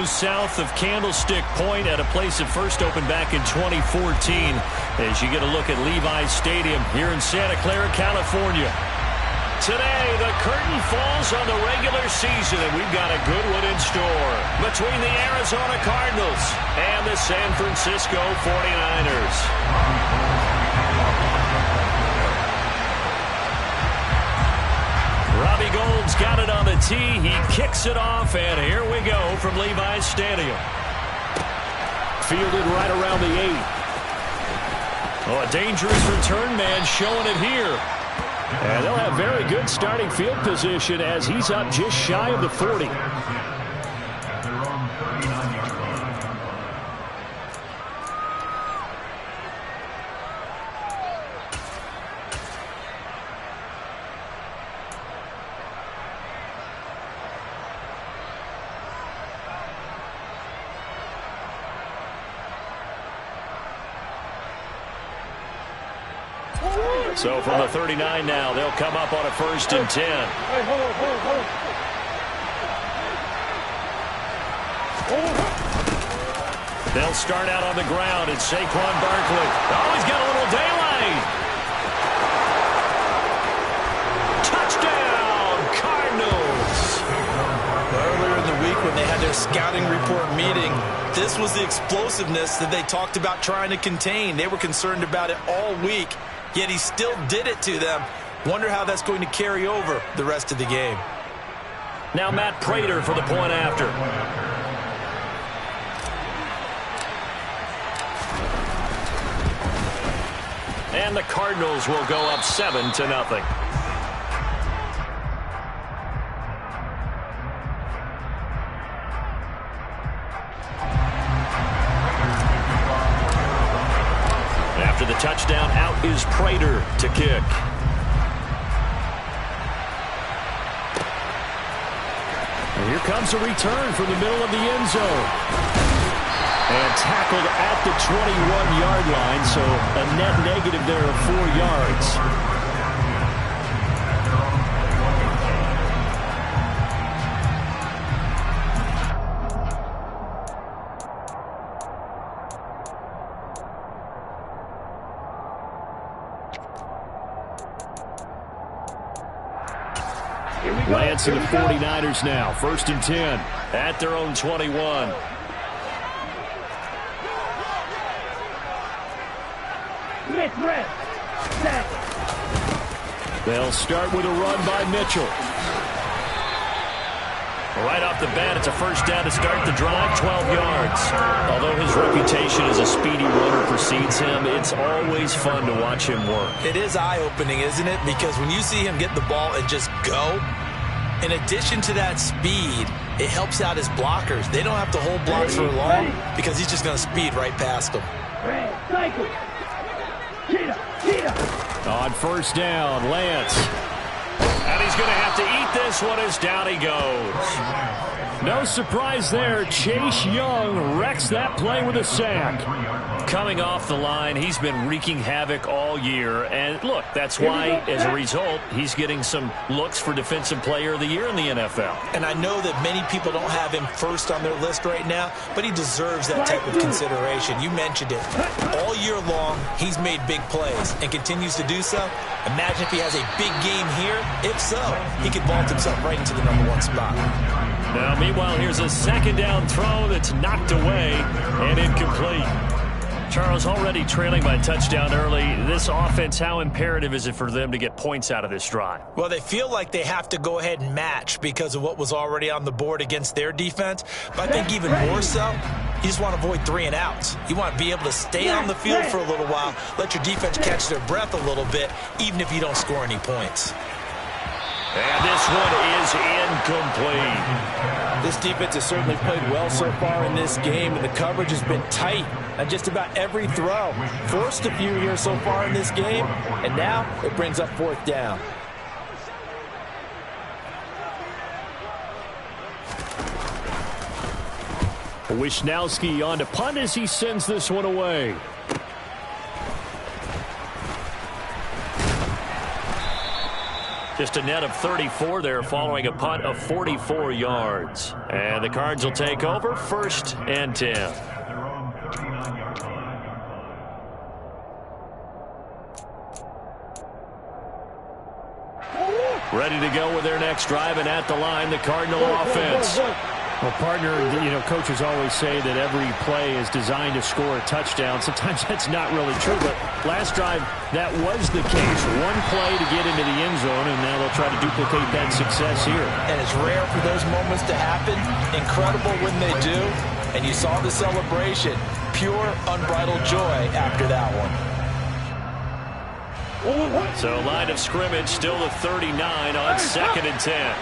goes south of Candlestick Point at a place that first opened back in 2014 as you get a look at Levi's Stadium here in Santa Clara, California. Today, the curtain falls on the regular season, and we've got a good one in store between the Arizona Cardinals and the San Francisco 49ers. Robbie Gould's got it on the tee. He kicks it off, and here we go from Levi's Stadium. Fielded right around the 8. Oh, a dangerous return man showing it here. And they'll have very good starting field position as he's up just shy of the 40. So from the 39 now, they'll come up on a 1st and 10. They'll start out on the ground. It's Saquon Barkley. Oh, he's got a little daylight. Touchdown, Cardinals. Earlier in the week when they had their scouting report meeting, this was the explosiveness that they talked about trying to contain. They were concerned about it all week. Yet he still did it to them. Wonder how that's going to carry over the rest of the game. Now Matt Prater for the point after. And the Cardinals will go up 7-0. After the touchdown, out is Prater to kick. And here comes a return from the middle of the end zone. And tackled at the 21-yard line, so a net negative there of 4 yards. Lance and the 49ers now. 1st and 10 at their own 21. They'll start with a run by Mitchell. Right off the bat, it's a 1st down to start the drive, 12 yards. Although his reputation as a speedy runner precedes him, it's always fun to watch him work. It is eye-opening, isn't it? Because when you see him get the ball and just go, in addition to that speed, it helps out his blockers. They don't have to hold blocks for long because he's just going to speed right past them. On 1st down, Lance. And he's going to have to eat this one as down he goes. No surprise there. Chase Young wrecks that play with a sack. Coming off the line, he's been wreaking havoc all year. And look, that's why, as a result, he's getting some looks for Defensive Player of the Year in the NFL. And I know that many people don't have him first on their list right now, but he deserves that type of consideration. You mentioned it. All year long, he's made big plays and continues to do so. Imagine if he has a big game here. If so, he could vault himself right into the #1 spot. Now, meanwhile, here's a 2nd down throw that's knocked away and incomplete. Charles, already trailing by touchdown early. This offense, how imperative is it for them to get points out of this drive? Well, they feel like they have to go ahead and match because of what was already on the board against their defense. But I think even more so, you just want to avoid 3 and outs. You want to be able to stay on the field for a little while, let your defense catch their breath a little bit, even if you don't score any points. And this one is incomplete. This defense has certainly played well so far in this game, and the coverage has been tight on just about every throw. Forced a few here so far in this game, and now it brings up 4th down. Wisnowski on to punt as he sends this one away. Just a net of 34 there following a punt of 44 yards. And the Cards will take over 1st and 10. Ready to go with their next drive, and at the line, the Cardinal offense. Well, partner, coaches always say that every play is designed to score a touchdown. Sometimes that's not really true, but last drive, that was the case. One play to get into the end zone, and now they'll try to duplicate that success here. And it's rare for those moments to happen. Incredible when they do. And you saw the celebration. Pure, unbridled joy after that one. So line of scrimmage still the 39 on 2nd and 10.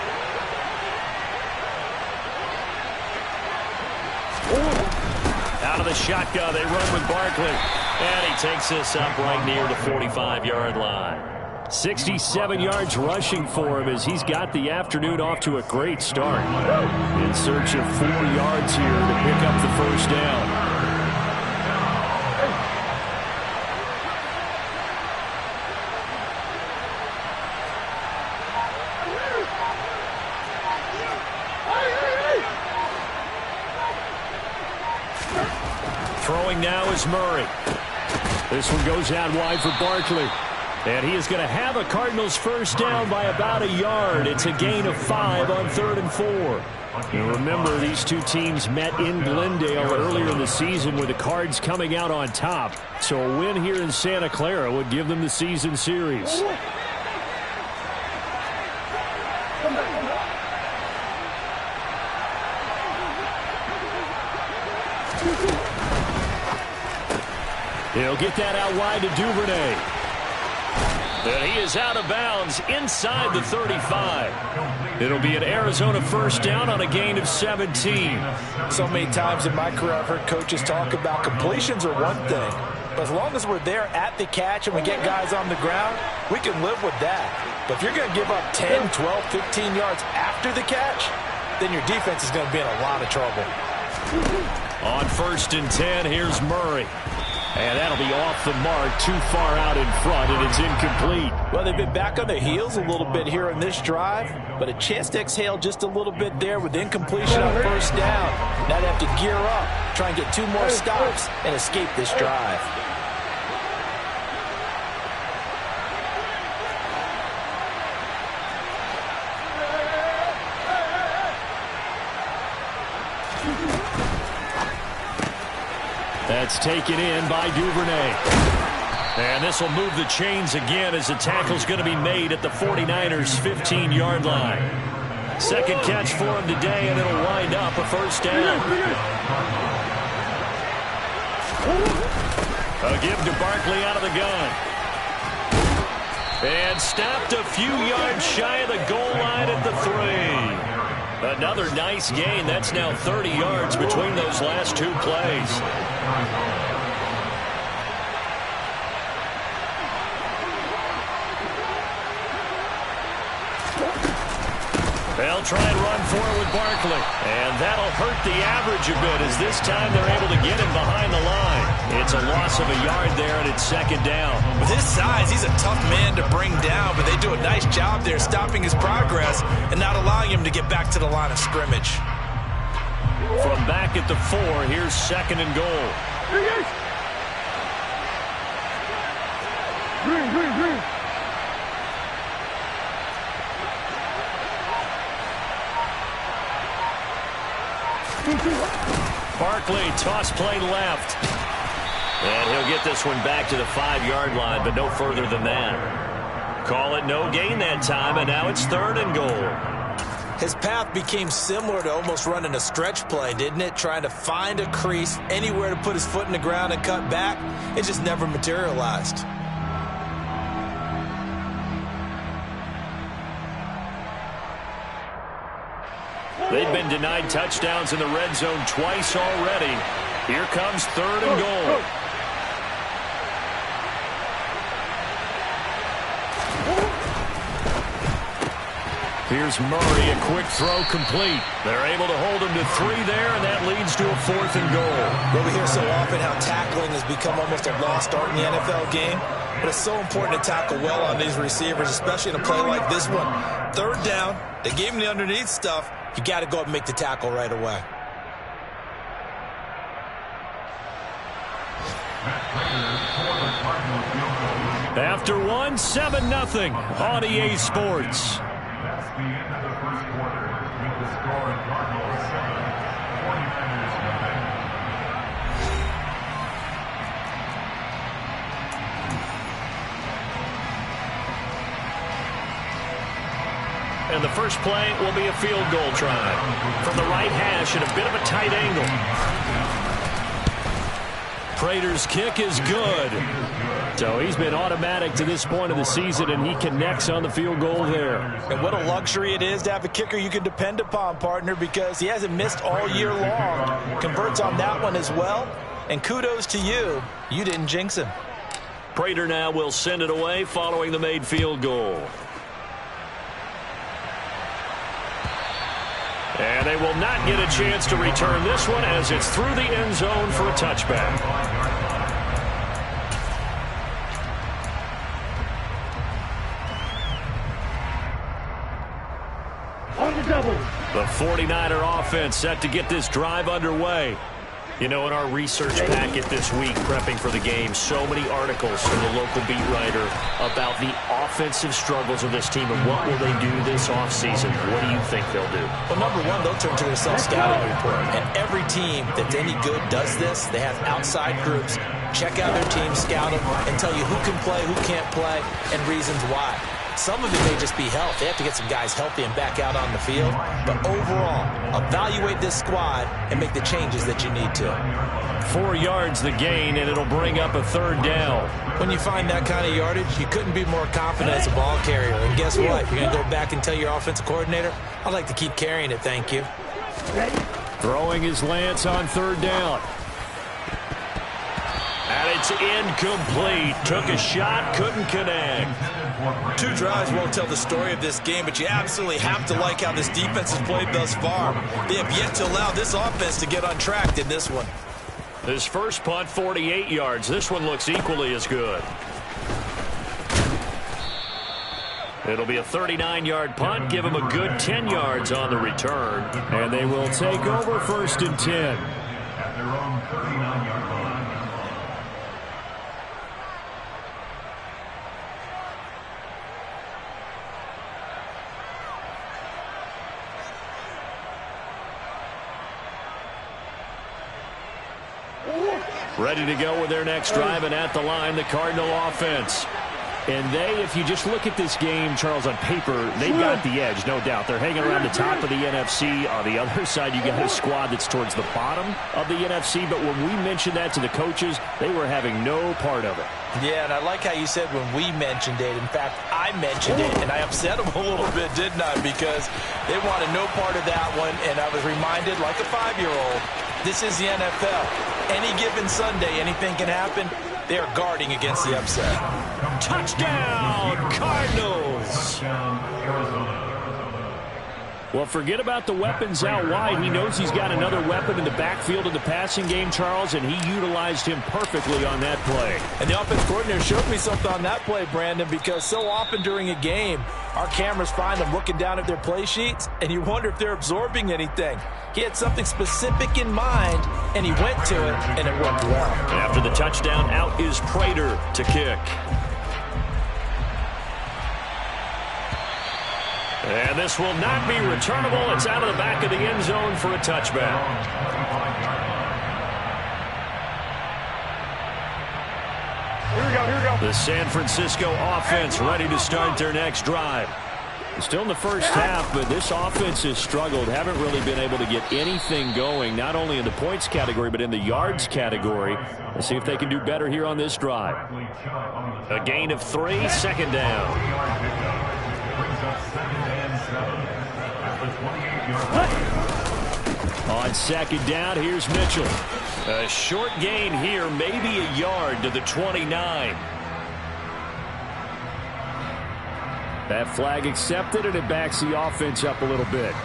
Out of the shotgun, they run with Barkley. And he takes this up right near the 45-yard line. 67 yards rushing for him as he's got the afternoon off to a great start. In search of 4 yards here to pick up the first down. Throwing now is Murray. This one goes out wide for Barkley. And he is going to have a Cardinals first down by about a yard. It's a gain of 5 on 3rd and 4. And remember, these two teams met in Glendale earlier in the season with the Cards coming out on top. So a win here in Santa Clara would give them the season series. He'll get that out wide to Duvernay. And he is out of bounds inside the 35. It'll be an Arizona first down on a gain of 17. So many times in my career I've heard coaches talk about completions are one thing. But as long as we're there at the catch and we get guys on the ground, we can live with that. But if you're going to give up 10, 12, 15 yards after the catch, then your defense is going to be in a lot of trouble. On 1st and 10, here's Murray. And that'll be off the mark, too far out in front, and it's incomplete. Well, they've been back on their heels a little bit here in this drive, but a chance to exhale just a little bit there with incompletion on first down. Now they have to gear up, try and get 2 more stops, and escape this drive. That's taken in by Duvernay. And this will move the chains again as the tackle's going to be made at the 49ers' 15-yard line. Second catch for him today, and it'll wind up a first down. A give to Barkley out of the gun. And stopped a few yards shy of the goal line at the 3. Another nice gain. That's now 30 yards between those last 2 plays. They'll try and run for it with Barkley. And that'll hurt the average a bit as this time they're able to get him behind the line. It's a loss of a yard there, and it's 2nd down. With his size, he's a tough man to bring down, but they do a nice job there stopping his progress and not allowing him to get back to the line of scrimmage. From back at the 4, here's 2nd and goal. Barkley, toss play left. And he'll get this one back to the 5-yard line, but no further than that. Call it no gain that time, and now it's 3rd and goal. His path became similar to almost running a stretch play, didn't it? Trying to find a crease, anywhere to put his foot in the ground and cut back. It just never materialized. They've been denied touchdowns in the red zone twice already. Here comes 3rd and goal. Here's Murray, a quick throw complete. They're able to hold him to 3 there, and that leads moves to a 4th and goal. Well, we hear so often how tackling has become almost a lost art in the NFL game. But it's so important to tackle well on these receivers, especially in a play like this one. 3rd down, they gave him the underneath stuff. You got to go up and make the tackle right away. After one, 7-0 on EA Sports. That's the end of the first quarter with the score of Cardinals 7, 49ers nothing. And the first play will be a field goal try from the right hash at a bit of a tight angle. Prater's kick is good. So he's been automatic to this point of the season, and he connects on the field goal there. And what a luxury it is to have a kicker you can depend upon, partner, because he hasn't missed all year long. Converts on that one as well. And kudos to you. You didn't jinx him. Prater now will send it away following the made field goal. And they will not get a chance to return this one as it's through the end zone for a touchback. On the double. The 49er offense set to get this drive underway. You know, in our research packet this week, prepping for the game, so many articles from the local beat writer about the offensive struggles of this team and what will they do this offseason. What do you think they'll do? Well, number one, they'll turn to their self-scouting report. And every team that's any good does this. They have outside groups. Check out their team, scout them, and tell you who can play, who can't play, and reasons why. Some of it may just be health. They have to get some guys healthy and back out on the field. But overall, evaluate this squad and make the changes that you need to. 4 yards the gain, and it'll bring up a 3rd down. When you find that kind of yardage, you couldn't be more confident as a ball carrier. And guess what? You're going to go back and tell your offensive coordinator, I'd like to keep carrying it, thank you. Throwing is Lance on 3rd down. And it's incomplete. Took a shot, couldn't connect. 2 drives won't tell the story of this game, but you absolutely have to like how this defense has played thus far. They have yet to allow this offense to get untracked in this one. His first punt, 48 yards. This one looks equally as good. It'll be a 39-yard punt. Give him a good 10 yards on the return. And they will take over 1st and 10. At their own 39-yard line. Ready to go with their next drive, and at the line, the Cardinal offense. And they, if you just look at this game, Charles, on paper, they've got the edge, no doubt. They're hanging around the top of the NFC. On the other side, you got a squad that's towards the bottom of the NFC. But when we mentioned that to the coaches, they were having no part of it. Yeah, and I like how you said when we mentioned it. In fact, I mentioned it, and I upset them a little bit, didn't I? Because they wanted no part of that one, and I was reminded, like a 5-year-old, this is the NFL. Any given Sunday, anything can happen. They are guarding against the upset. Touchdown, Cardinals! Well, forget about the weapons out wide. He knows he's got another weapon in the backfield of the passing game, Charles, and he utilized him perfectly on that play. And the offense coordinator showed me something on that play, Brandon, because so often during a game, our cameras find them looking down at their play sheets, and you wonder if they're absorbing anything. He had something specific in mind, and he went to it, and it worked well. After the touchdown, out is Prater to kick. And this will not be returnable. It's out of the back of the end zone for a touchback. Here we go. The San Francisco offense ready to start their next drive. Still in the first half, but this offense has struggled. Haven't really been able to get anything going, not only in the points category, but in the yards category. Let's see if they can do better here on this drive. A gain of 3, 2nd down. On 2nd down, here's Mitchell. A short gain here, maybe a yard to the 29. That flag accepted, and it backs the offense up a little bit.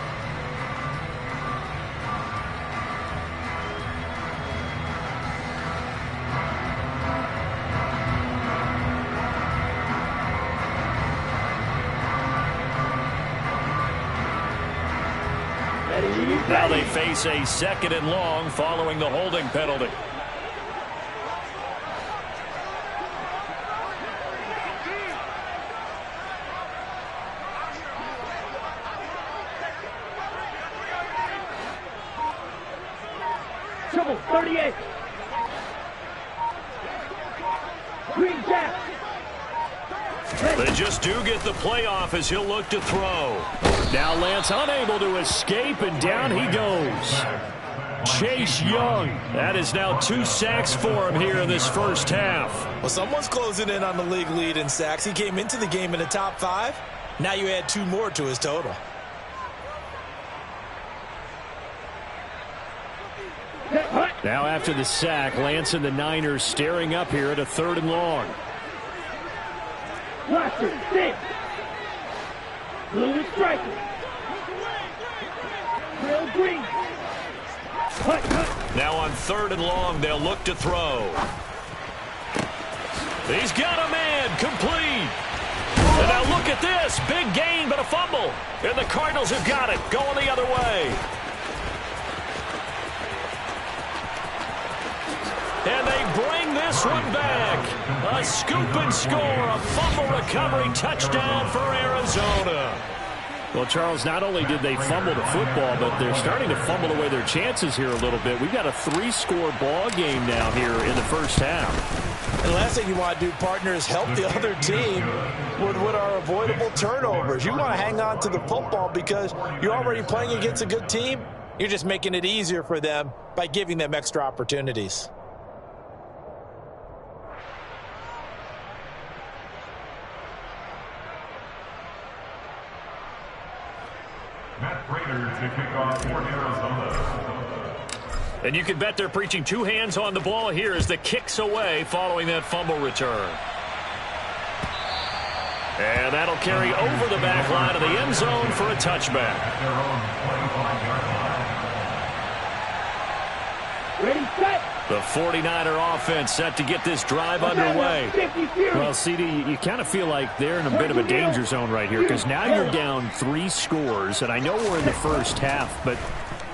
Now they face a 2nd and long following the holding penalty. Trouble 38. Green Jack. They just do get the playoff as he'll look to throw. Now Lance unable to escape, and down he goes. Chase Young. That is now 2 sacks for him here in this first half. Well, someone's closing in on the league lead in sacks. He came into the game in the top 5. Now you add 2 more to his total. Now after the sack, Lance and the Niners staring up here at a 3rd and long. Blaster, 6. Blue is striking. Real green. Now on 3rd and long, they'll look to throw. He's got a man, complete. And now look at this, big gain but a fumble. And the Cardinals have got it, going the other way. And they bring this one back. A scoop and score, a fumble recovery touchdown for Arizona. Well, Charles, not only did they fumble the football, but they're starting to fumble away their chances here a little bit. We've got a 3-score ball game now here in the first half. And the last thing you want to do, partner, is help the other team with what are avoidable turnovers. You want to hang on to the football because you're already playing against a good team. You're just making it easier for them by giving them extra opportunities. To kick off for Arizona. And you can bet they're preaching 2 hands on the ball here as the kick's away following that fumble return. And that'll carry over the back line of the end zone for a touchback. Ready, set. The 49er offense set to get this drive underway. Well, CD, you kind of feel like they're in a bit of a danger zone right here because now you're down 3 scores, and I know we're in the first half, but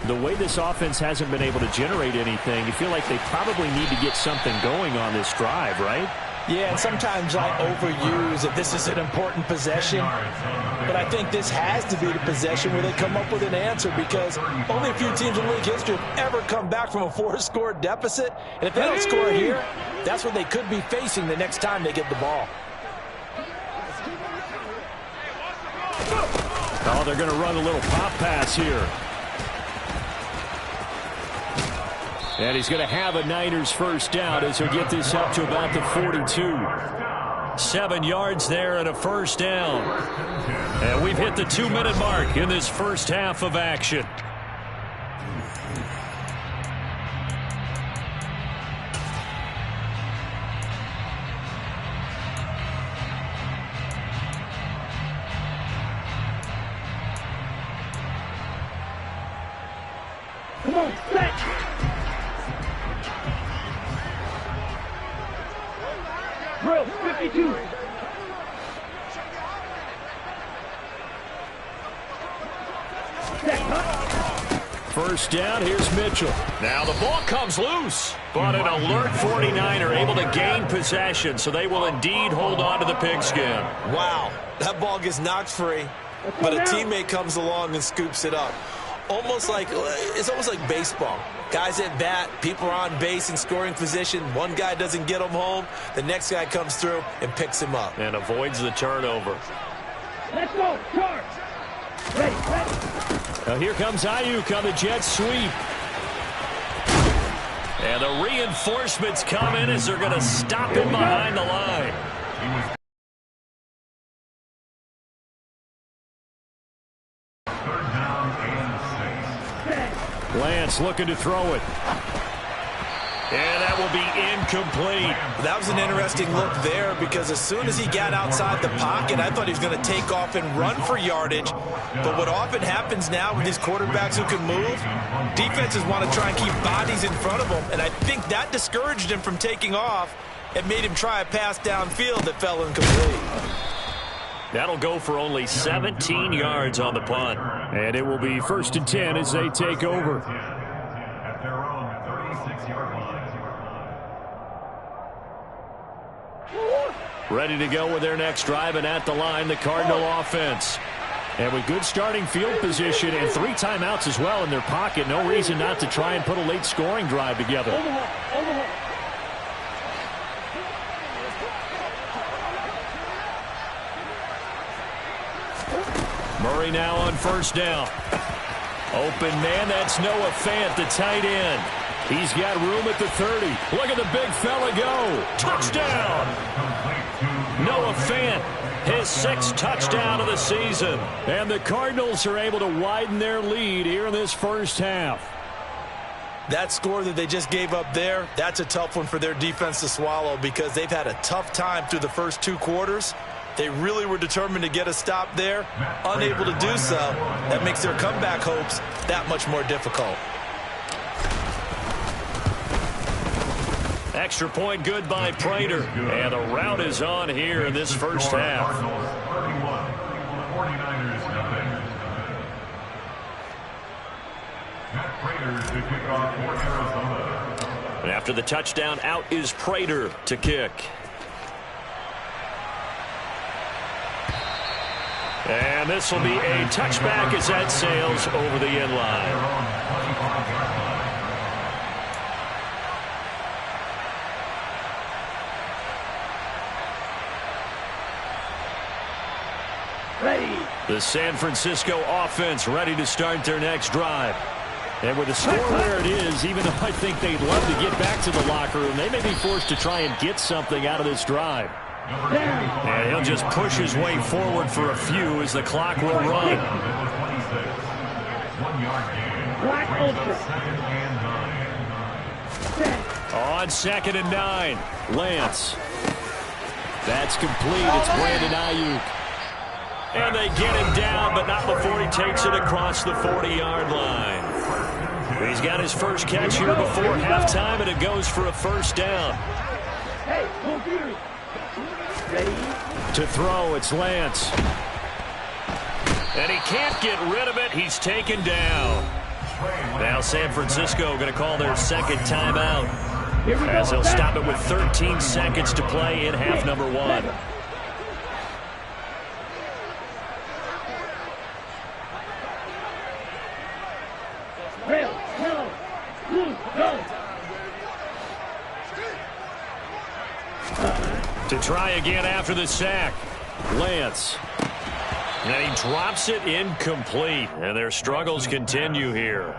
the way this offense hasn't been able to generate anything, you feel like they probably need to get something going on this drive, right? Yeah, and sometimes I overuse that this is an important possession, but I think this has to be the possession where they come up with an answer because only a few teams in league history have ever come back from a 4-score deficit, and if they don't score here, that's what they could be facing the next time they get the ball. Oh, they're going to run a little pop pass here. And he's going to have a Niners first down as he'll get this up to about the 42. 7 yards there and a first down. And we've hit the 2-minute mark in this first half of action. Come on, set. Drill, 52. First down, here's Mitchell. Now the ball comes loose, but an alert 49er able to gain possession, so they will indeed hold on to the pigskin. Wow, that ball gets knocked free, but a teammate comes along and scoops it up. It's almost like baseball. Guys at bat, people are on base in scoring position. One guy doesn't get him home. The next guy comes through and picks him up. And avoids the turnover. Let's go, charge. Ready, ready. Now here comes Ayuk on the jet sweep. And the reinforcements come in as they're going to stop him behind the line. Lance looking to throw it. And that will be incomplete. That was an interesting look there because as soon as he got outside the pocket, I thought he was going to take off and run for yardage. But what often happens now with these quarterbacks who can move, defenses want to try and keep bodies in front of them. And I think that discouraged him from taking off and made him try a pass downfield that fell incomplete. That'll go for only 17 yards on the punt. And it will be 1st and 10 as they take over. At their own 36-yard line. Ready to go with their next drive, and at the line, the Cardinal offense. And with good starting field position and 3 timeouts as well in their pocket, no reason not to try and put a late scoring drive together. Murray now on 1st down. Open man, that's Noah Fant, the tight end. He's got room at the 30. Look at the big fella go. Touchdown! Noah Fant, his 6th touchdown of the season. And the Cardinals are able to widen their lead here in this first half. That score that they just gave up there, that's a tough one for their defense to swallow because they've had a tough time through the first 2 quarters. They really were determined to get a stop there. Unable to do so, that makes their comeback hopes that much more difficult. Extra point good by Prater. And the route is on here in this first half. And after the touchdown, out is Prater to kick. And this will be a touchback as that sails over the end line. The San Francisco offense ready to start their next drive. And with the score where it is, even though I think they'd love to get back to the locker room, they may be forced to try and get something out of this drive. And he'll just push his way forward for a few as the clock will run. On 2nd and 9, Lance. That's complete. It's Brandon Ayuk. And they get him down, but not before he takes it across the 40-yard line. He's got his first catch here before halftime, and it goes for a 1st down. To throw, it's Lance. And he can't get rid of it. He's taken down. Now San Francisco going to call their 2nd timeout, as they'll stop it with 13 seconds to play in half number 1. To try again after the sack, Lance. And he drops it incomplete. And their struggles continue here.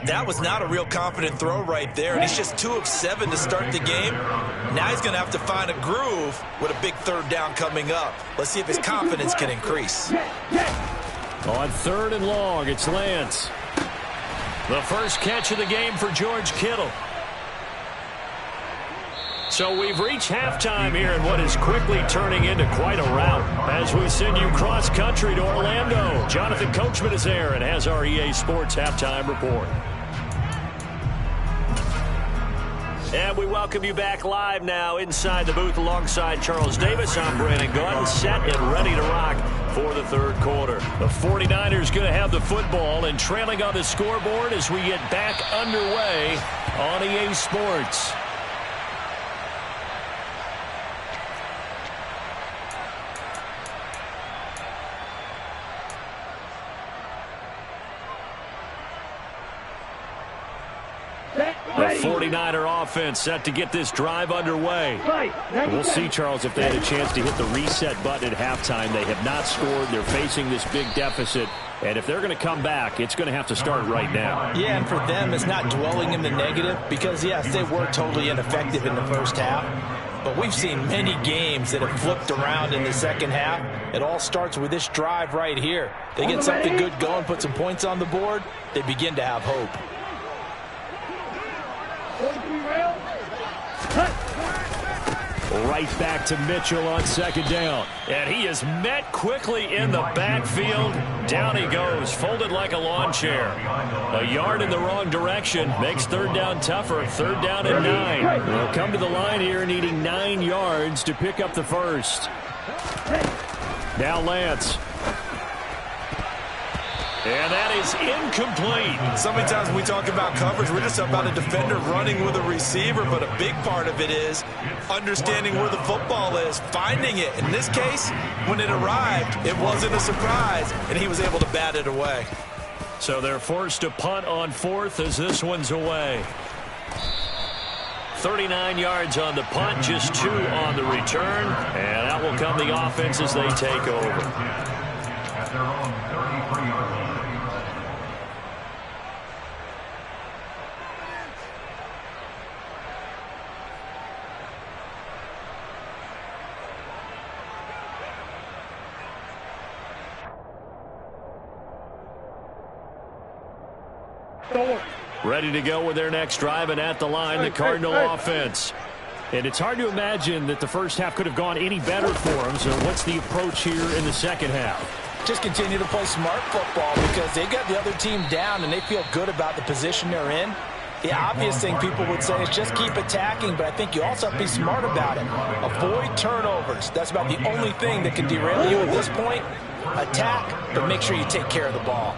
That was not a real confident throw right there. And he's just 2 of 7 to start the game. Now he's going to have to find a groove with a big 3rd down coming up. Let's see if his confidence can increase. On 3rd and long, it's Lance. The first catch of the game for George Kittle. So we've reached halftime here in what is quickly turning into quite a rout as we send you cross-country to Orlando. Jonathan Coachman is there and has our EA Sports halftime report. And we welcome you back live now inside the booth alongside Charles Davis. I'm Brandon Gunn, set and ready to rock for the 3rd quarter. The 49ers going to have the football and trailing on the scoreboard as we get back underway on EA Sports. The 49er offense set to get this drive underway. We'll see, Charles, if they had a chance to hit the reset button at halftime. They have not scored. They're facing this big deficit. And if they're going to come back, it's going to have to start right now. Yeah, and for them, it's not dwelling in the negative because, yes, they were totally ineffective in the first half. But we've seen many games that have flipped around in the second half. It all starts with this drive right here. They get something good going, put some points on the board, they begin to have hope. Right back to Mitchell on 2nd down. And he is met quickly in the backfield. Down he goes, folded like a lawn chair. A yard in the wrong direction makes 3rd down tougher. 3rd down and 9. They'll come to the line here needing 9 yards to pick up the first. Now Lance. And that is incomplete. So many times when we talk about coverage, we're just about a defender running with a receiver, but a big part of it is understanding where the football is, finding it. In this case, when it arrived, it wasn't a surprise, and he was able to bat it away. So they're forced to punt on 4th as this one's away. 39 yards on the punt, just 2 on the return, and out will come the offense as they take over. At their own 33-yard line. Ready to go with their next drive, and at the line, the Cardinal offense. And it's hard to imagine that the first half could have gone any better for them. So what's the approach here in the second half? Just continue to play smart football because they got the other team down and they feel good about the position they're in. The obvious thing people would say is just keep attacking, but I think you also have to be smart about it. Avoid turnovers. That's about the only thing that can derail you at this point. Attack, but make sure you take care of the ball.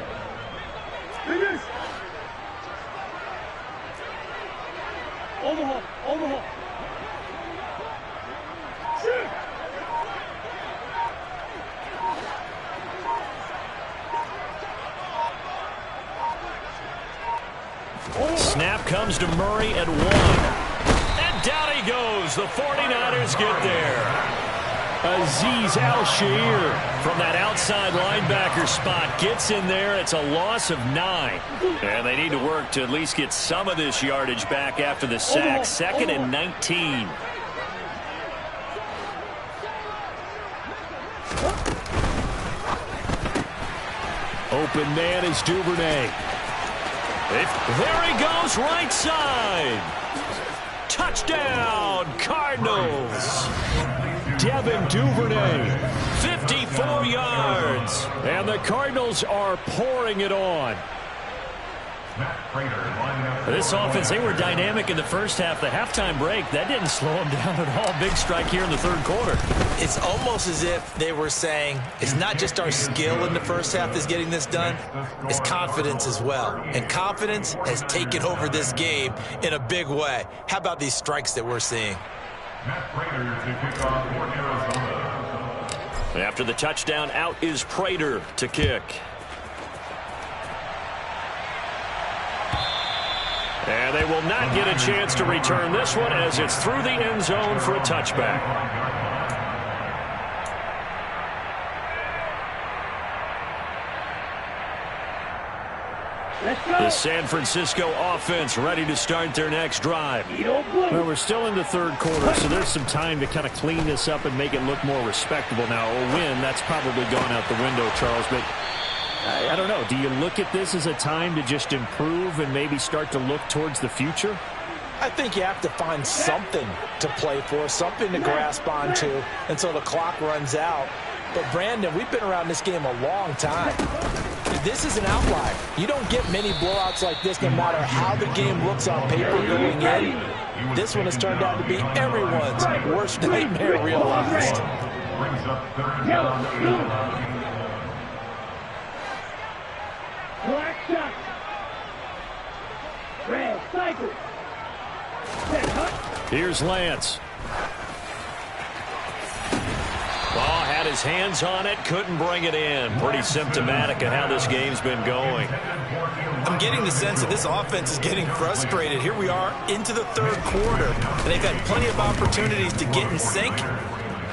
Omaha. Snap comes to Murray at 1. And down he goes. The 49ers get there. Azeez Al-Shaair from that outside linebacker spot gets in there. It's a loss of 9. And they need to work to at least get some of this yardage back after the sack. 2nd and 19. Open man is Duvernay. There he goes, right side. Touchdown, Cardinals. Devin Duvernay, 54 yards. And the Cardinals are pouring it on. This offense, they were dynamic in the first half. The halftime break, that didn't slow them down at all. Big strike here in the third quarter. It's almost as if they were saying, it's not just our skill in the first half that's getting this done, it's confidence as well. And confidence has taken over this game in a big way. How about these strikes that we're seeing? After the touchdown, out is Prater to kick. And they will not get a chance to return this one as it's through the end zone for a touchback. The San Francisco offense ready to start their next drive. Well, we're still in the third quarter, so there's some time to kind of clean this up and make it look more respectable. Now, a win, that's probably gone out the window, Charles, but I don't know. Do you look at this as a time to just improve and maybe start to look towards the future? I think you have to find something to play for, something to grasp onto until the clock runs out. But, Brandon, we've been around this game a long time. This is an outlier. You don't get many blowouts like this no matter how the game looks on paper going in. This one has turned out to be everyone's worst nightmare realized. Black shot. Red cycle. Set hut. Here's Lance. Ball had his hands on it, couldn't bring it in. Pretty symptomatic of how this game's been going. I'm getting the sense that this offense is getting frustrated. Here we are into the third quarter, and they've had plenty of opportunities to get in sync.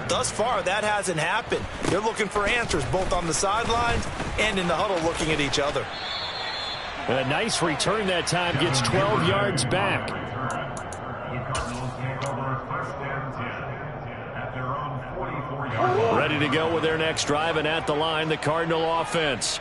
Thus far, that hasn't happened. They're looking for answers both on the sidelines and in the huddle looking at each other. A nice return that time, gets 12 yards back. Ready to go with their next drive, and at the line, the Cardinal offense.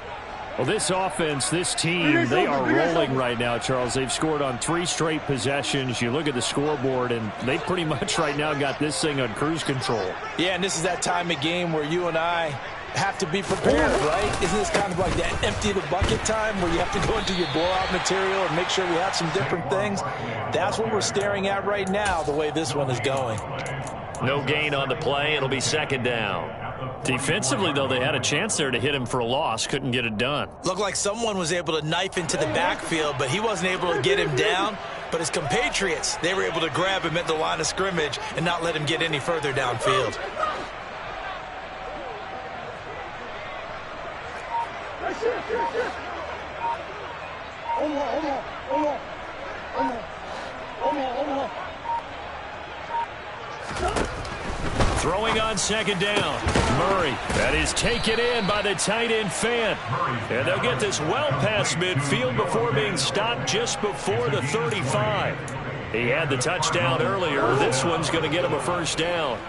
Well, this offense, this team, they are rolling right now, Charles. They've scored on 3 straight possessions. You look at the scoreboard, and they pretty much right now got this thing on cruise control. Yeah, and this is that time of game where you and I have to be prepared, right? Isn't this kind of like that empty the bucket time where you have to go into your blowout material and make sure we have some different things? That's what we're staring at right now, the way this one is going. No gain on the play. It'll be second down. Defensively, though, they had a chance there to hit him for a loss. Couldn't get it done. Looked like someone was able to knife into the backfield, but he wasn't able to get him down. But his compatriots, they were able to grab him at the line of scrimmage and not let him get any further downfield. Throwing on second down. Murray. That is taken in by the tight end Fant. And they'll get this well past midfield before being stopped just before the 35. He had the touchdown earlier. This one's going to get him a first down.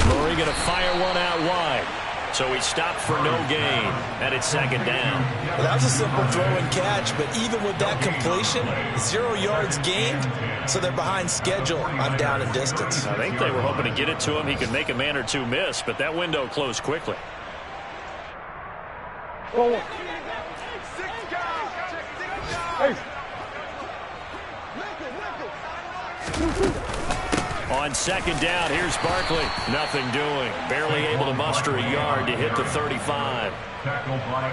Murray going to fire one out wide. So he stopped for no gain, and it's second down. Well, that was a simple throw and catch, but even with that completion, 0 yards gained, so they're behind schedule on down and distance. I think they were hoping to get it to him. He could make a man or two miss, but that window closed quickly. On second down, here's Barkley. Nothing doing. Barely able to muster a yard to hit the 35.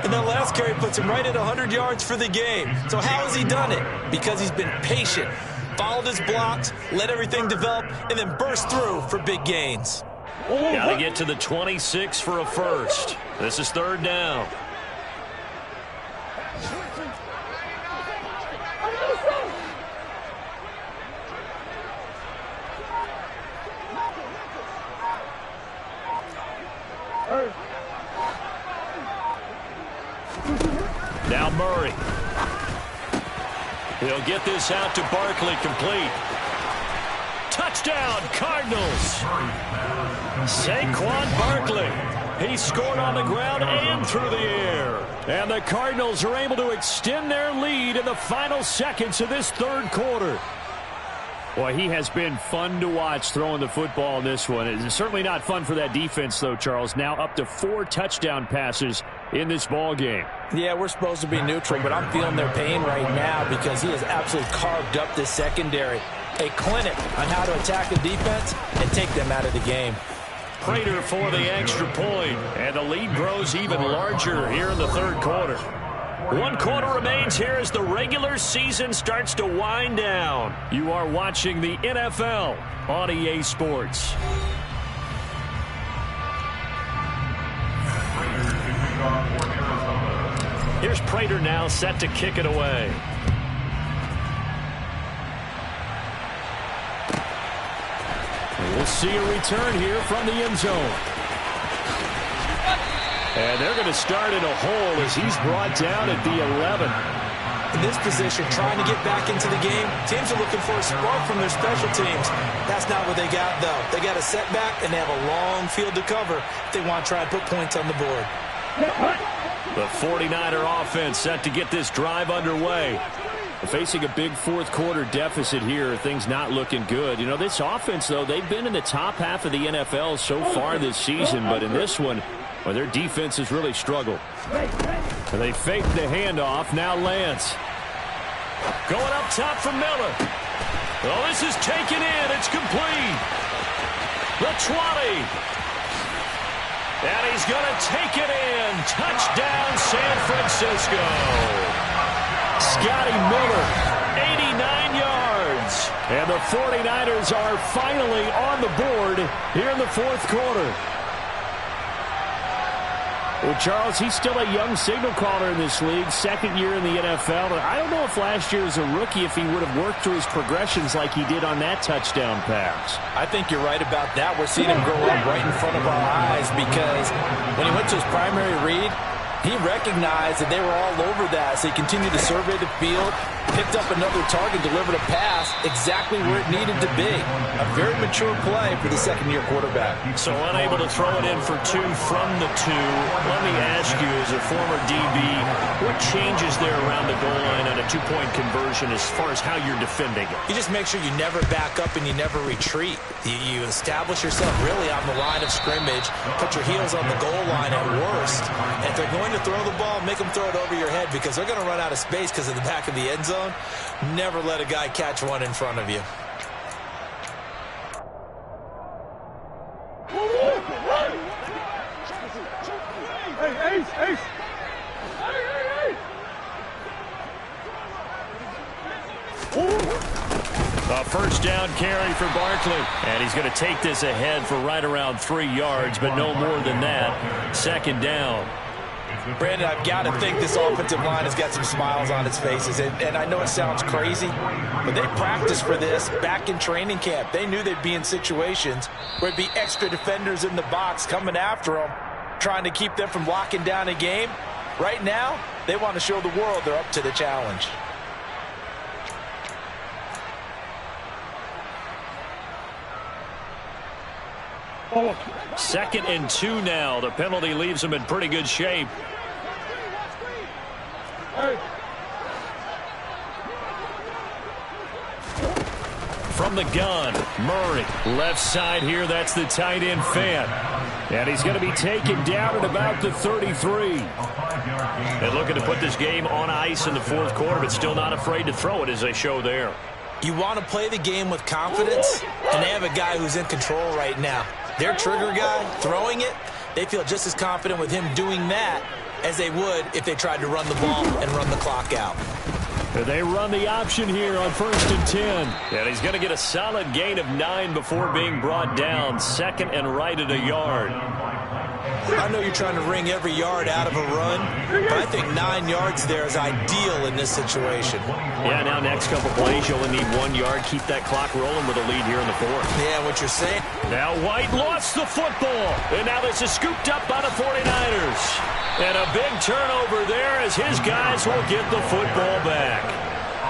And that last carry puts him right at 100 yards for the game. So how has he done it? Because he's been patient, followed his blocks, let everything develop, and then burst through for big gains. Got to get to the 26 for a first. This is third down. Now Murray. He'll get this out to Barkley, complete. Touchdown, Cardinals. Saquon Barkley. He scored on the ground and through the air. And the Cardinals are able to extend their lead in the final seconds of this third quarter. Boy, he has been fun to watch throwing the football in this one. It's certainly not fun for that defense, though, Charles. Now up to 4 touchdown passes in this ball game. Yeah, we're supposed to be neutral, but I'm feeling their pain right now because he has absolutely carved up this secondary. A clinic on how to attack the defense and take them out of the game. Prater for the extra point, and the lead grows even larger here in the third quarter. 1 quarter remains here as the regular season starts to wind down. You are watching the NFL on EA Sports. Here's Prater now set to kick it away. We'll see a return here from the end zone. And they're going to start in a hole as he's brought down at the 11. In this position, trying to get back into the game, teams are looking for a spark from their special teams. That's not what they got, though. They got a setback, and they have a long field to cover if they want to try and put points on the board. The 49er offense set to get this drive underway. Facing a big fourth quarter deficit here, things not looking good. You know, this offense, though, they've been in the top half of the NFL so far this season, but in this one, well, their defense has really struggled. And they fake the handoff. Now Lance. Going up top for Miller. Oh, this is taken in. It's complete. The 20. And he's going to take it in. Touchdown, San Francisco. Scotty Miller, 89 yards. And the 49ers are finally on the board here in the fourth quarter. Well, Charles, he's still a young signal caller in this league, second year in the NFL. I don't know if last year as a rookie, if he would have worked through his progressions like he did on that touchdown pass. I think you're right about that. We're seeing him grow up right in front of our eyes because when he went to his primary read, He recognized that they were all over that, so he continued to survey the field, picked up another target, delivered a pass exactly where it needed to be. A very mature play for the second-year quarterback. So unable to throw it in for 2 from the 2. Let me ask you, as a former DB, what changes there around the goal line on a 2-point conversion as far as how you're defending it? You just make sure you never back up and you never retreat. You establish yourself really on the line of scrimmage, put your heels on the goal line at worst, and if they're going to throw the ball, make them throw it over your head because they're going to run out of space because of the back of the end zone. Never let a guy catch one in front of you. Hey, Ace, Ace. A first down carry for Barkley. And he's going to take this ahead for right around 3 yards, but no more than that. Second down. Brandon, I've got to think this offensive line has got some smiles on its faces. And I know it sounds crazy, but they practiced for this back in training camp. They knew they'd be in situations where it'd be extra defenders in the box coming after them, trying to keep them from locking down a game. Right now, they want to show the world they're up to the challenge. Second and 2 now. The penalty leaves them in pretty good shape. From the gun, Murray. Left side here, that's the tight end Fant. And he's going to be taken down at about the 33. And looking to put this game on ice in the fourth quarter, but still not afraid to throw it as they show there. You want to play the game with confidence, and they have a guy who's in control right now. Their trigger guy, throwing it, they feel just as confident with him doing that as they would if they tried to run the ball and run the clock out. They run the option here on 1st and 10. And he's going to get a solid gain of 9 before being brought down. Second and right at a yard. I know you're trying to wring every yard out of a run, but I think 9 yards there is ideal in this situation. Yeah, now next couple plays, you only need 1 yard. Keep that clock rolling with a lead here in the fourth. Yeah, what you're saying. Now White lost the football. And now this is scooped up by the 49ers. And a big turnover there as his guys will get the football back.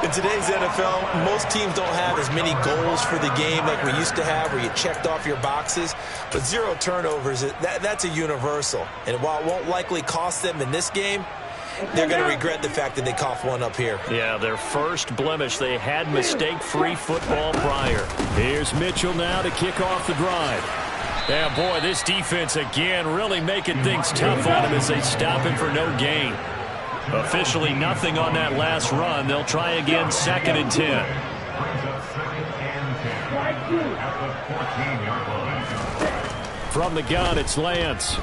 In today's NFL, most teams don't have as many goals for the game like we used to have where you checked off your boxes. But 0 turnovers, that's a universal. And while it won't likely cost them in this game, they're going to regret the fact that they coughed one up here. Yeah, their first blemish. They had mistake-free football prior. Here's Mitchell now to kick off the drive. Yeah, boy, this defense again really making things tough on him as they stop him for no gain. Officially nothing on that last run. They'll try again 2nd and 10. From the gun, it's Lance.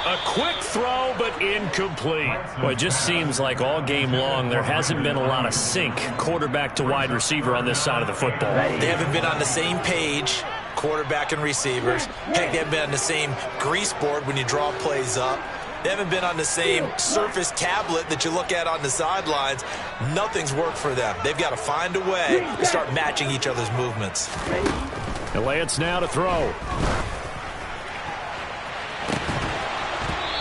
A quick throw, but incomplete. Well, it just seems like all game long there hasn't been a lot of sync quarterback to wide receiver on this side of the football. They haven't been on the same page, quarterback and receivers. Heck, they haven't been on the same grease board when you draw plays up. They haven't been on the same surface tablet that you look at on the sidelines. Nothing's worked for them. They've got to find a way to start matching each other's movements. And Lance now to throw.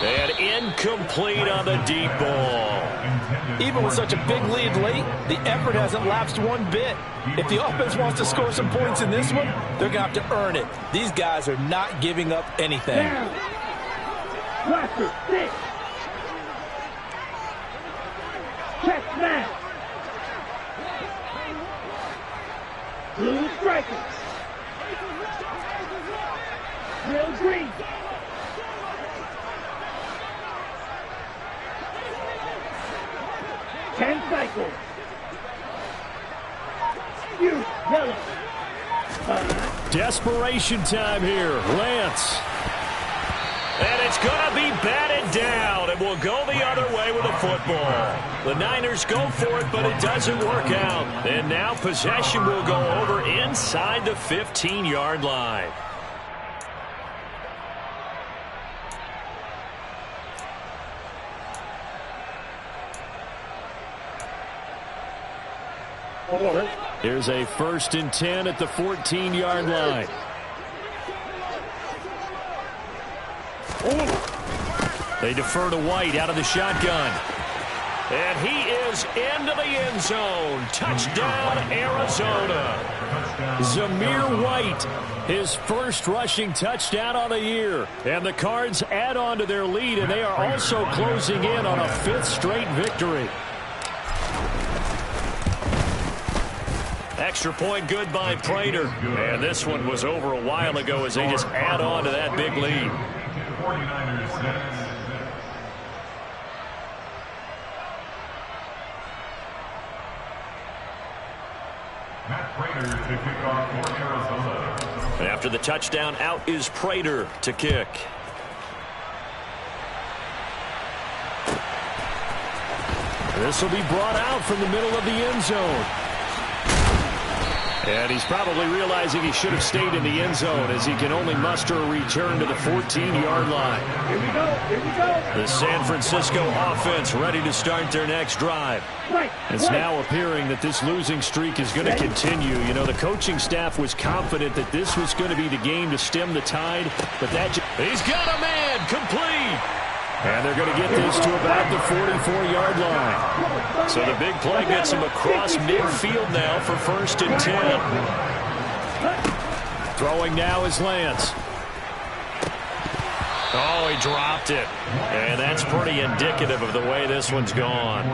And incomplete on the deep ball. Even with such a big lead late, the effort hasn't lapsed one bit. If the offense wants to score some points in this one, they're going to have to earn it. These guys are not giving up anything. Cluster, 6. Check now. Blue strikers. Real green. Ten cycles. You yellow. Desperation time here. Lance. And it's going to be batted down, and we'll go the other way with the football. The Niners go for it, but it doesn't work out. And now possession will go over inside the 15-yard line. Here's a 1st and 10 at the 14-yard line. They defer to White out of the shotgun. And he is into the end zone. Touchdown, Arizona. Zamir White, his first rushing touchdown on the year. And the Cards add on to their lead, and they are also closing in on a 5th straight victory. Extra point good by Prater. And this one was over a while ago as they just add on to that big lead. 49ers 6. To kick off for Arizona. And after the touchdown, out is Prater to kick. This will be brought out from the middle of the end zone. And he's probably realizing he should have stayed in the end zone as he can only muster a return to the 14-yard line. Here we go. Here we go. The San Francisco offense ready to start their next drive. It's now appearing that this losing streak is going to continue. You know, the coaching staff was confident that this was going to be the game to stem the tide, but that he's got a man complete. And they're going to get this to about the 44-yard line. So the big play gets him across midfield now for 1st and 10. Throwing now is Lance. Oh, he dropped it. And that's pretty indicative of the way this one's gone.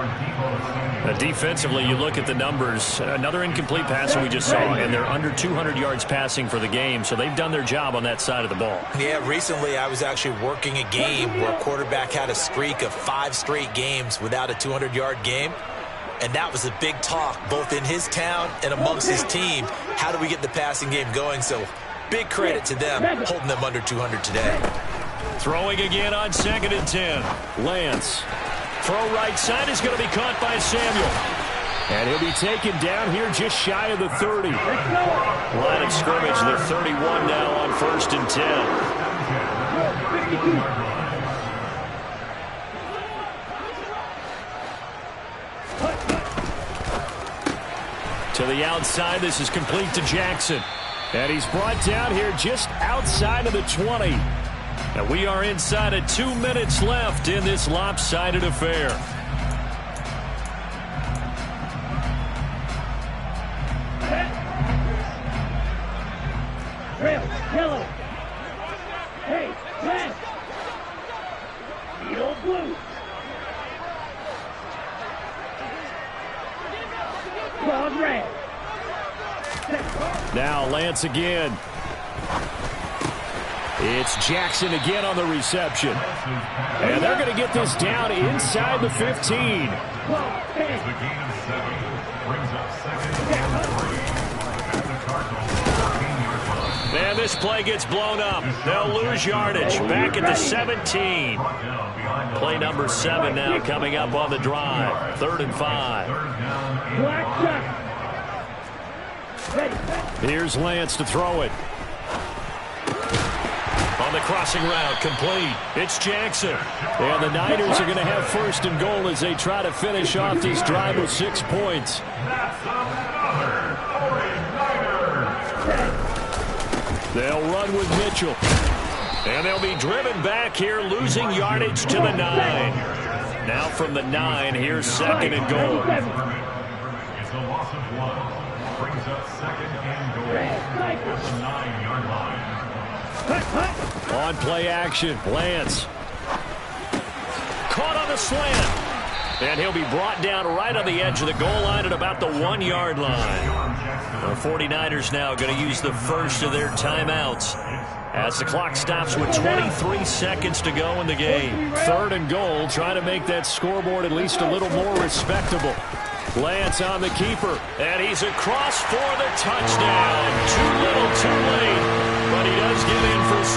Defensively, you look at the numbers. Another incomplete pass that we just saw, and they're under 200 yards passing for the game, so they've done their job on that side of the ball. Yeah, recently I was actually working a game where a quarterback had a streak of 5 straight games without a 200-yard game, and that was a big talk both in his town and amongst his team. How do we get the passing game going? So big credit to them holding them under 200 today. Throwing again on 2nd and 10. Lance. Throw right side is going to be caught by Samuel. And he'll be taken down here just shy of the 30. Line of scrimmage, the 31 now on 1st and 10. To the outside, this is complete to Jackson. And he's brought down here just outside of the 20. And we are inside of 2 minutes left in this lopsided affair. Trail, yellow. Hey, red. The old blue. Claws red. Now Lance again. It's Jackson again on the reception. And they're going to get this down inside the 15. The gain of 7 brings up 2nd and 3 at the Cardinals' 14-yard line. And this play gets blown up. They'll lose yardage. Back at the 17. Play number 7 now coming up on the drive. 3rd and 5. Here's Lance to throw it. On the crossing route, complete. It's Jackson. And the Niners are going to have 1st and goal as they try to finish off this drive with 6 points. They'll run with Mitchell. And they'll be driven back here, losing yardage to the 9. Now from the 9, here's 2nd and goal. It's a loss of 1. Brings up 2nd and goal at the 9-yard line. On play action, Lance. Caught on the slant. And he'll be brought down right on the edge of the goal line at about the 1-yard line. The 49ers now going to use the first of their timeouts as the clock stops with 23 seconds to go in the game. 3rd and goal, trying to make that scoreboard at least a little more respectable. Lance on the keeper, and he's across for the touchdown. Too little, too late, but he does get in for 6.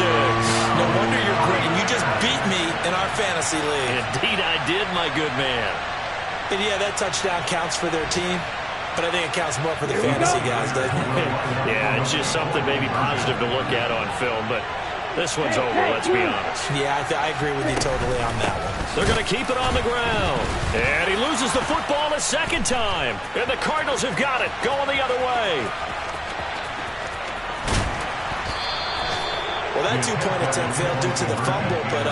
No wonder you're grinning. You just beat me in our fantasy league. Indeed I did, my good man. And yeah, that touchdown counts for their team, but I think it counts more for the fantasy guys, doesn't it? Yeah, it's just something maybe positive to look at on film, but this one's over, let's be honest. Yeah, I agree with you totally on that one. They're going to keep it on the ground. And he loses the football a second time. And the Cardinals have got it, going the other way. Well, that two-point attempt failed due to the fumble, but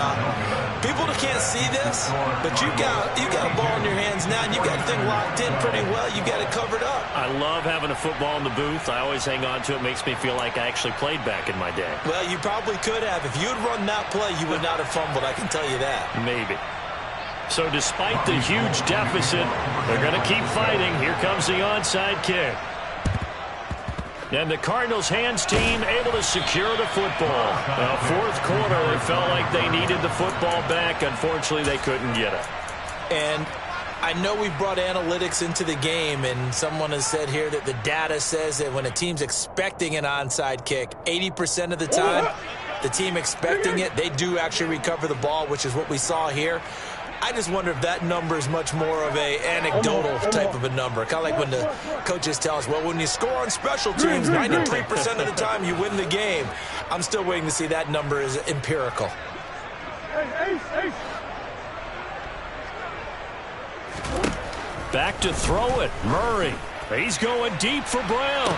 people that can't see this, but you got a ball in your hands now, and you got the thing locked in pretty well. You got it covered up. I love having a football in the booth. I always hang on to it. Makes me feel like I actually played back in my day. Well, you probably could have. If you had run that play, you would not have fumbled. I can tell you that. Maybe. So despite the huge deficit, they're going to keep fighting. Here comes the onside kick. And the Cardinals' hands team able to secure the football. Fourth quarter, they felt like they needed the football back. Unfortunately, they couldn't get it. And I know we brought analytics into the game, and someone has said here that the data says that when a team's expecting an onside kick, 80% of the time, the team expecting it, they do actually recover the ball, which is what we saw here. I just wonder if that number is much more of a anecdotal type of a number. Kind of like when the coaches tell us, well, when you score on special teams, 93% of the time you win the game. I'm still waiting to see that number is empirical. Back to throw it. Murray. He's going deep for Brown.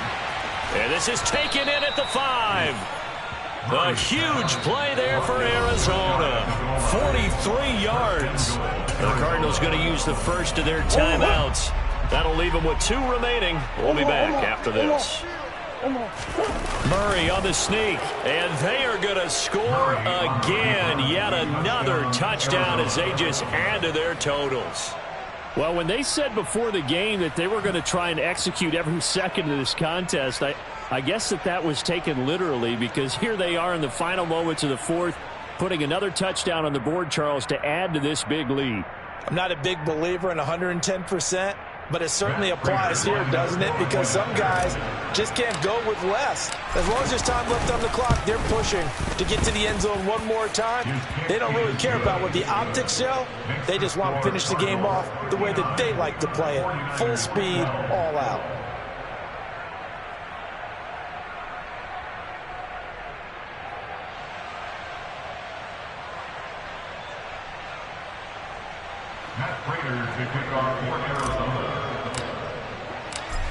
And this is taken in at the 5. A huge play there for Arizona. 43 yards. The Cardinals going to use the first of their timeouts. That'll leave them with 2 remaining. We'll be back after this. Murray on the sneak. And they are going to score again. Yet another touchdown as they just add to their totals. Well, when they said before the game that they were going to try and execute every second of this contest, I guess that was taken literally, because here they are in the final moments of the fourth, putting another touchdown on the board, Charles, to add to this big lead. I'm not a big believer in 110%, but it certainly applies here, doesn't it? Because some guys just can't go with less. As long as there's time left on the clock, they're pushing to get to the end zone one more time. They don't really care about what the optics show. They just want to finish the game off the way that they like to play it. Full speed, all out.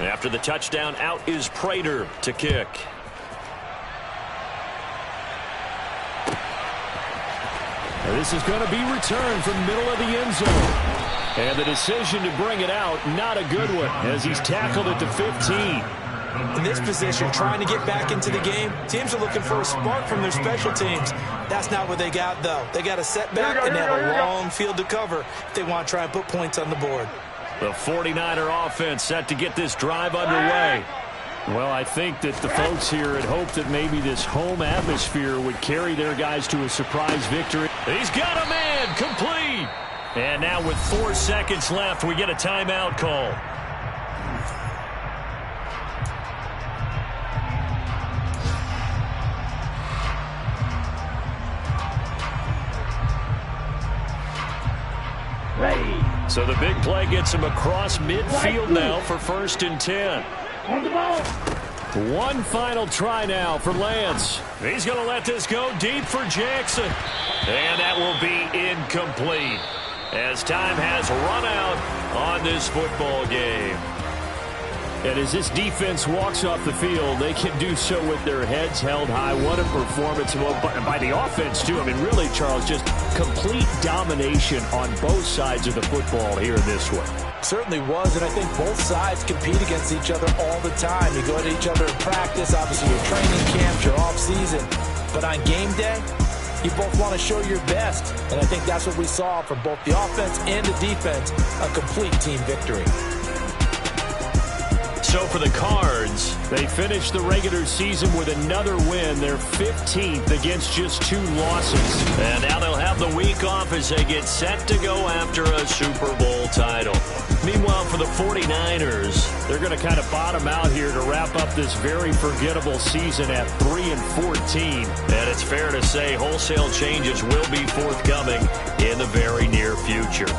After the touchdown, out is Prater to kick. And this is going to be returned from middle of the end zone. And the decision to bring it out, not a good one, as he's tackled at the 15. In this position, trying to get back into the game, teams are looking for a spark from their special teams. That's not what they got, though. They got a setback, and they have a long field to cover if they want to try and put points on the board. The 49er offense set to get this drive underway. Well, I think that the folks here had hoped that maybe this home atmosphere would carry their guys to a surprise victory. He's got a man, complete. And now with 4 seconds left, we get a timeout call. So the big play gets him across midfield now for 1st and 10. One final try now for Lance. He's going to let this go deep for Jackson. And that will be incomplete, as time has run out on this football game. And as this defense walks off the field, they can do so with their heads held high. What a performance by the offense, too. I mean, really, Charles, just complete domination on both sides of the football here in this one. Certainly was, and I think both sides compete against each other all the time. You go at each other in practice, obviously your training camps, your off-season. But on game day, you both want to show your best. And I think that's what we saw from both the offense and the defense, a complete team victory. So for the Cards, they finished the regular season with another win. They're 15th against just 2 losses. And now they'll have the week off as they get set to go after a Super Bowl title. Meanwhile, for the 49ers, they're going to kind of bottom out here to wrap up this very forgettable season at 3-14. And it's fair to say wholesale changes will be forthcoming in the very near future.